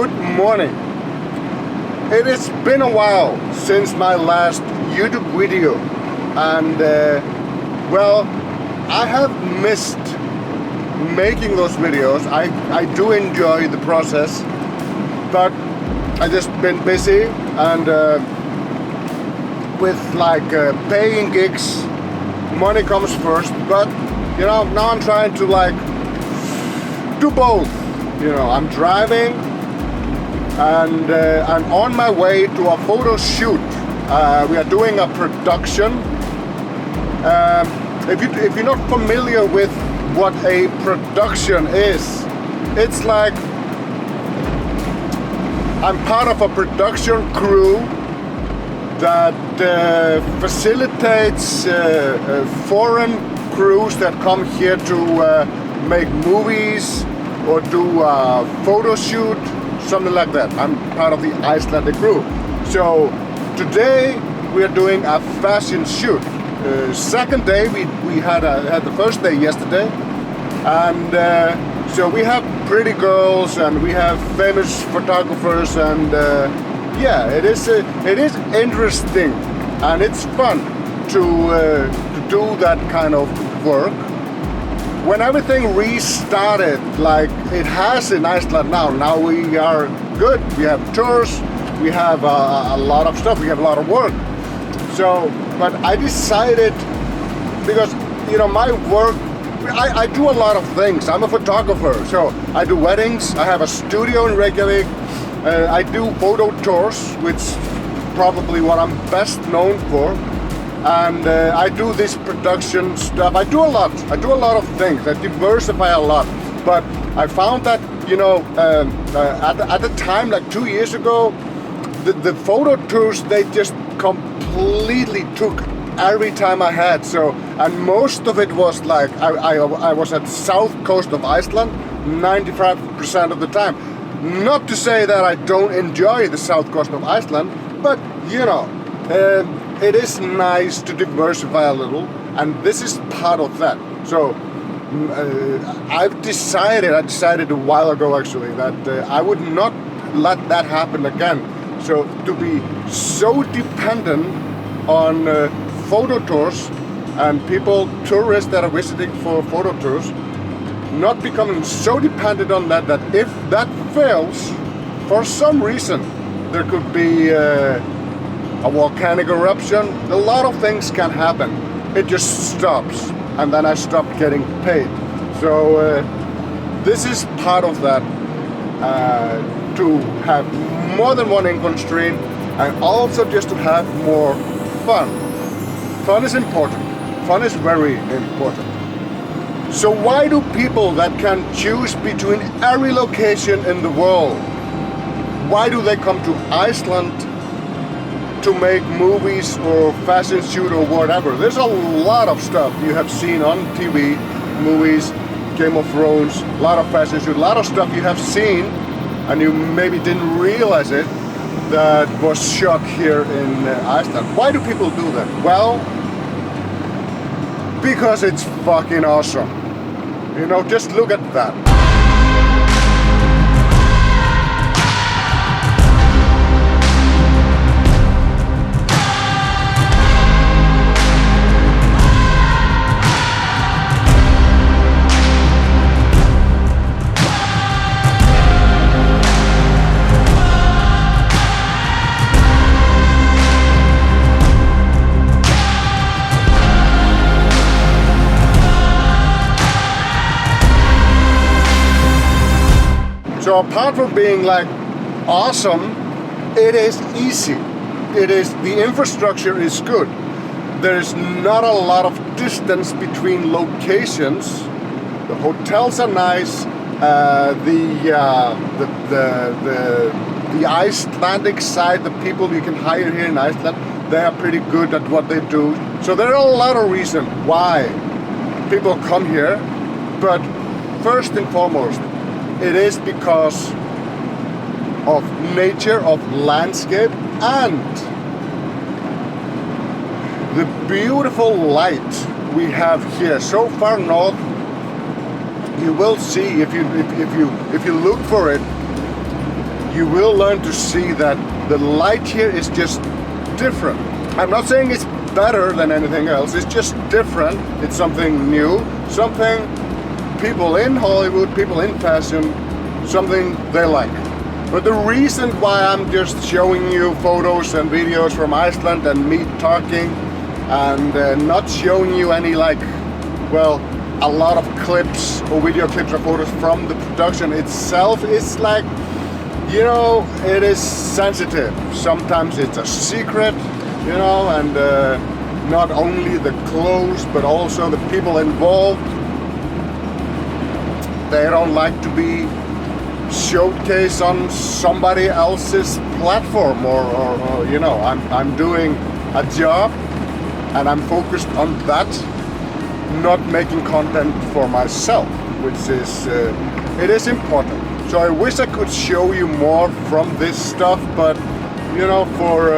Good morning. It has been a while since my last YouTube video, and well, I have missed making those videos. I do enjoy the process, but I just been busy and with paying gigs, money comes first. But you know, now I'm trying to do both. You know, I'm driving and I'm on my way to a photo shoot. We are doing a production. If you're not familiar with what a production is, it's like I'm part of a production crew that facilitates foreign crews that come here to make movies or do a photo shoot, something like that. I'm part of the Icelandic crew. So today we are doing a fashion shoot. Second day, we had the first day yesterday, and so we have pretty girls and we have famous photographers, and yeah, it is interesting and it's fun to do that kind of work. When everything restarted like it has in Iceland now we are good. We have tours, we have a lot of stuff, we have a lot of work. So, but I decided, because you know my work, I do a lot of things. I'm a photographer, so I do weddings, I have a studio in Reykjavik, I do photo tours, which is probably what I'm best known for. And I do this production stuff. I do a lot of things. I diversify a lot. But I found that, you know, at the time, like 2 years ago, the photo tours, they just completely took every time I had. So, and most of it was like, I was at the south coast of Iceland 95% of the time. Not to say that I don't enjoy the south coast of Iceland, but you know, it is nice to diversify a little, and this is part of that. So I decided a while ago actually that I would not let that happen again. So to be so dependent on photo tours and tourists that are visiting for photo tours, not becoming so dependent on that if that fails for some reason, there could be a volcanic eruption, a lot of things can happen. It just stops, and then I stop getting paid. So this is part of that, to have more than one income stream, and also just to have more fun. Fun is important. Fun is very important. So why do people that can choose between every location in the world, why do they come to Iceland to make movies or fashion shoot or whatever? There's a lot of stuff you have seen on TV, movies, Game of Thrones, a lot of fashion shoot, a lot of stuff you have seen and you maybe didn't realize it, that was shot here in Iceland. Why do people do that? Well, because it's fucking awesome. You know, just look at that. So apart from being like awesome, it is easy. The infrastructure is good. There's not a lot of distance between locations. The hotels are nice. The Icelandic side, the people you can hire here in Iceland, they are pretty good at what they do. So there are a lot of reasons why people come here. But first and foremost, it is because of nature, of landscape, and the beautiful light we have here. So far north, you will see if you look for it, you will learn to see that the light here is just different. I'm not saying it's better than anything else, it's just different. It's something new, something people in Hollywood, people in fashion, something they like. But the reason why I'm just showing you photos and videos from Iceland and me talking and not showing you any a lot of clips or video clips or photos from the production itself is it is sensitive. Sometimes it's a secret, and not only the clothes but also the people involved. They don't like to be showcased on somebody else's platform or I'm doing a job and I'm focused on that, not making content for myself, which is it is important. So I wish I could show you more from this stuff, but for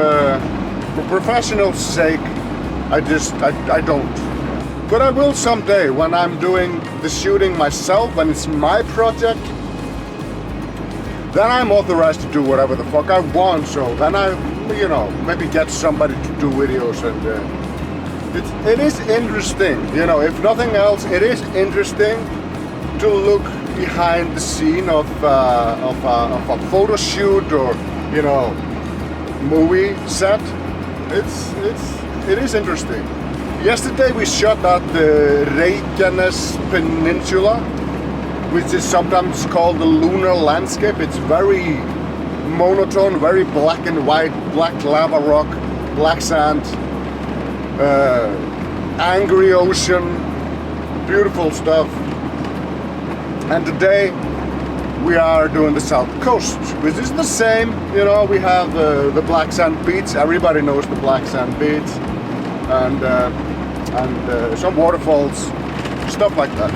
professional sake, I don't. But I will someday when I'm doing the shooting myself, when it's my project. Then I'm authorized to do whatever the fuck I want. So then I, maybe get somebody to do videos, and it is interesting. If nothing else, it is interesting to look behind the scene of a photo shoot or movie set. It is interesting. Yesterday we shot at the Reykjanes Peninsula, which is sometimes called the lunar landscape. It's very monotone, very black and white, black lava rock, black sand, angry ocean, beautiful stuff. And today we are doing the south coast, which is the same. We have the black sand beach. Everybody knows the black sand beach, and some waterfalls, stuff like that.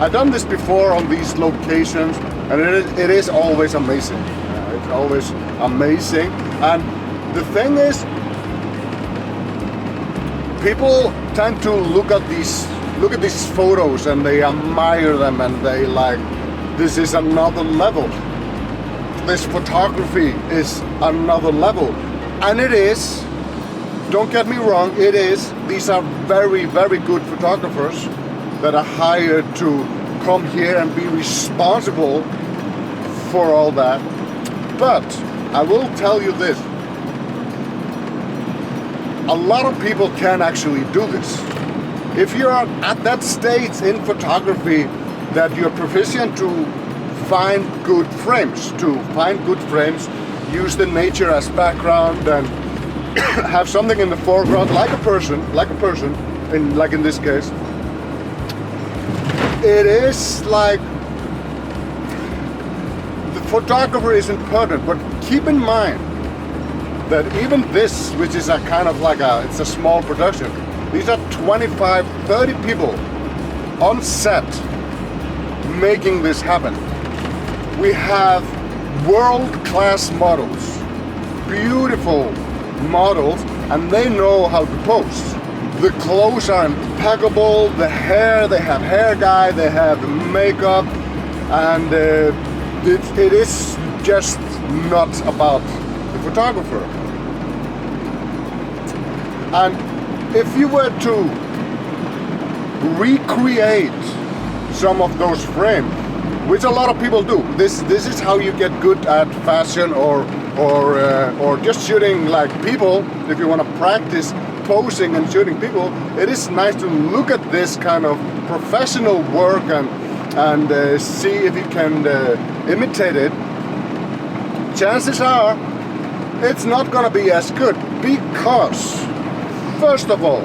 I've done this before on these locations, and it is always amazing. It's always amazing. And the thing is, people tend to look at these photos and they admire them and they this is another level. This photography is another level. And it is, don't get me wrong, it is. These are very, very good photographers that are hired to come here and be responsible for all that. But I will tell you this, a lot of people can actually do this. If you're at that stage in photography that you're proficient to find good frames, use the nature as background and have something in the foreground like a person, in this case, it is the photographer is important, but keep in mind that even this, which is a kind of it's a small production, these are 25, 30 people on set making this happen. We have world-class models, beautiful models, and they know how to pose. The clothes are impeccable, the hair, they have hair dye, they have makeup, and it is just not about the photographer. And if you were to recreate some of those frames, which a lot of people do, this is how you get good at fashion or just shooting people. If you want to practice posing and shooting people, it is nice to look at this kind of professional work and see if you can imitate it. Chances are it's not gonna be as good because, first of all,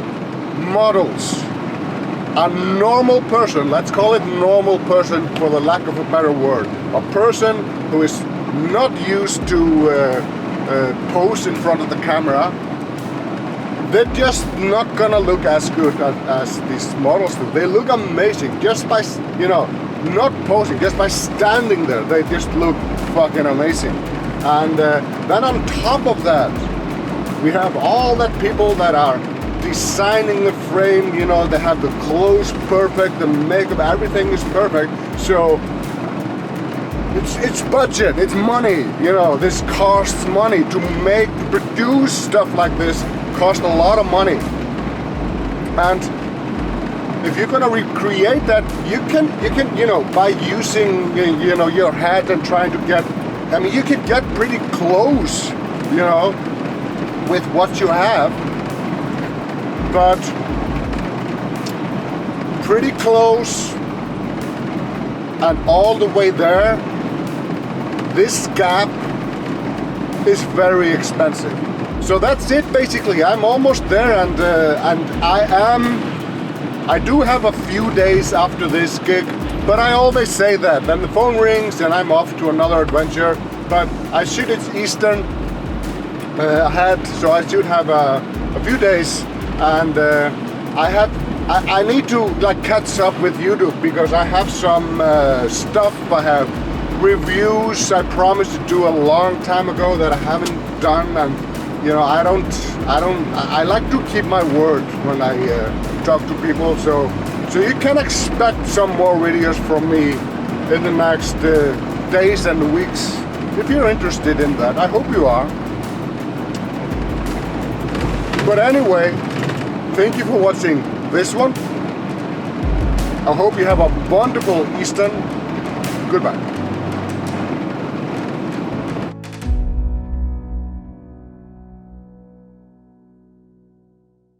models, a normal person, let's call it normal person for the lack of a better word, a person who is not used to pose in front of the camera, they're just not gonna look as good as these models do. They look amazing just by, not posing, just by standing there. They just look fucking amazing. And then on top of that, we have all that people that are designing the frame, they have the clothes perfect, the makeup, everything is perfect. So it's budget, it's money, you know, this costs money to produce stuff like this, costs a lot of money. And if you're gonna recreate that, you can, you know, by using, you know, your head and trying to get, I mean, you can get pretty close, you know, with what you have, but pretty close and all the way there, this gap is very expensive. So that's it basically. I'm almost there, and I do have a few days after this gig, but I always say that. Then the phone rings and I'm off to another adventure. But it's Eastern ahead, so I should have a few days, and I need to like catch up with YouTube, because I have some stuff, I have reviews I promised to do a long time ago that I haven't done, and you know, I like to keep my word when I talk to people, so you can expect some more videos from me in the next days and weeks, if you're interested in that. I hope you are. But anyway, thank you for watching this one. I hope you have a wonderful Easter. Goodbye.